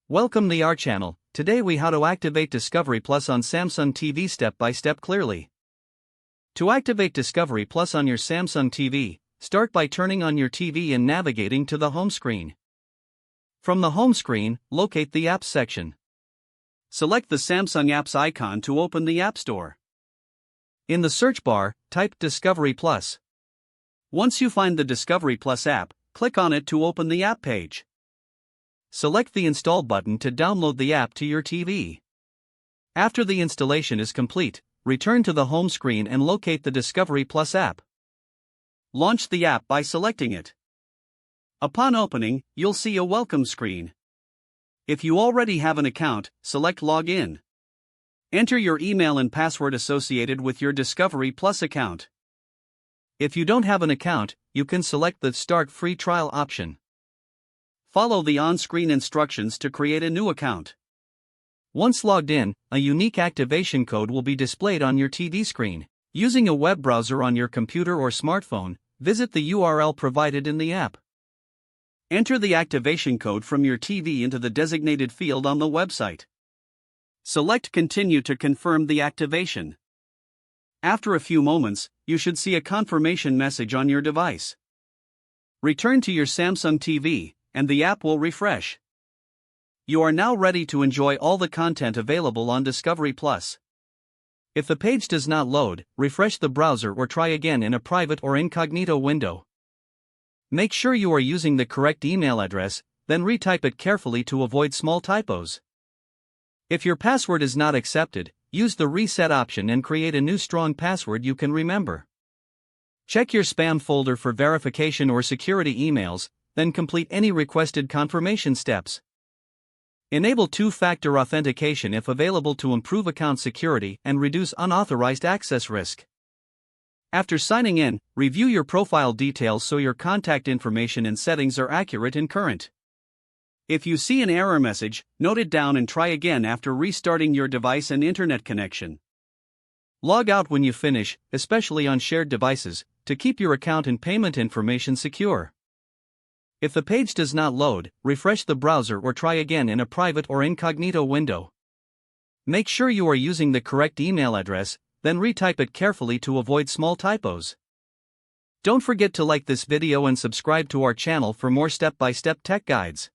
Welcome to our channel. Today we how to activate Discovery Plus on Samsung TV step by step clearly. To activate Discovery Plus on your Samsung TV, start by turning on your TV and navigating to the home screen. From the home screen, locate the Apps section. Select the Samsung Apps icon to open the App Store. In the search bar, type Discovery Plus. Once you find the Discovery Plus app, click on it to open the app page. Select the Install button to download the app to your TV. After the installation is complete, return to the home screen and locate the Discovery Plus app. Launch the app by selecting it. Upon opening, you'll see a welcome screen. If you already have an account, select Login. Enter your email and password associated with your Discovery Plus account. If you don't have an account, you can select the Start Free Trial option. Follow the on-screen instructions to create a new account. Once logged in, a unique activation code will be displayed on your TV screen. Using a web browser on your computer or smartphone, visit the URL provided in the app. Enter the activation code from your TV into the designated field on the website. Select Continue to confirm the activation. After a few moments, you should see a confirmation message on your device. Return to your Samsung TV, and the app will refresh. You are now ready to enjoy all the content available on Discovery Plus. If the page does not load, refresh the browser or try again in a private or incognito window. Make sure you are using the correct email address, then retype it carefully to avoid small typos. If your password is not accepted, use the reset option and create a new strong password you can remember. Check your spam folder for verification or security emails, then complete any requested confirmation steps. Enable two-factor authentication if available to improve account security and reduce unauthorized access risk. After signing in, review your profile details so your contact information and settings are accurate and current. If you see an error message, note it down and try again after restarting your device and internet connection. Log out when you finish, especially on shared devices, to keep your account and payment information secure. If the page does not load, refresh the browser or try again in a private or incognito window. Make sure you are using the correct email address, then retype it carefully to avoid small typos. Don't forget to like this video and subscribe to our channel for more step-by-step tech guides.